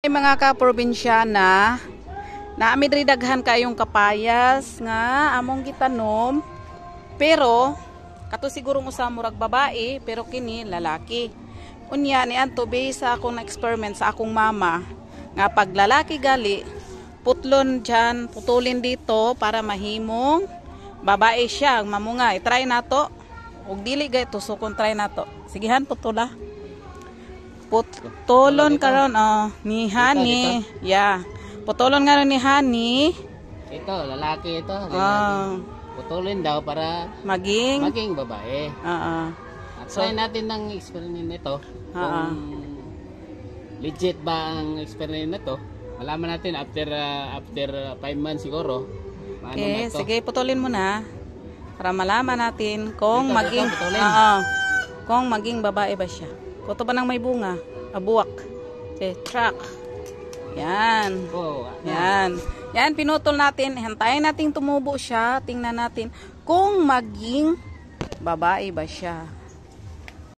Mga kaprobinsyana, naami diri daghan kayong kapayas nga among gitanom, pero kato siguro usa murag babae pero kini lalaki. Unya ni adto based sa akong experiment sa akong mama nga pag lalaki gali putlon dyan, putulin dito para mahimong babae siya mamunga. I-try nato ug dili gay tusukon, try nato. Sigihan putula. Putulon karon ni Hani. Yeah. Putulon nga ni Hani. Ito, lalaki ito. Lalaki. Putulin daw para maging babae. At try natin ng experiment nito. Kung legit ba ang experiment nito. Malaman natin after 5 months siguro. Okay, sige, putulin mo na. Para malaman natin kung kung maging babae ba siya. Kuto ba nang may bunga? Abuwak. Okay, track. Yan. Yan. Yan, pinutol natin. Hantayin natin tumubo siya. Tingnan natin kung maging babae ba siya.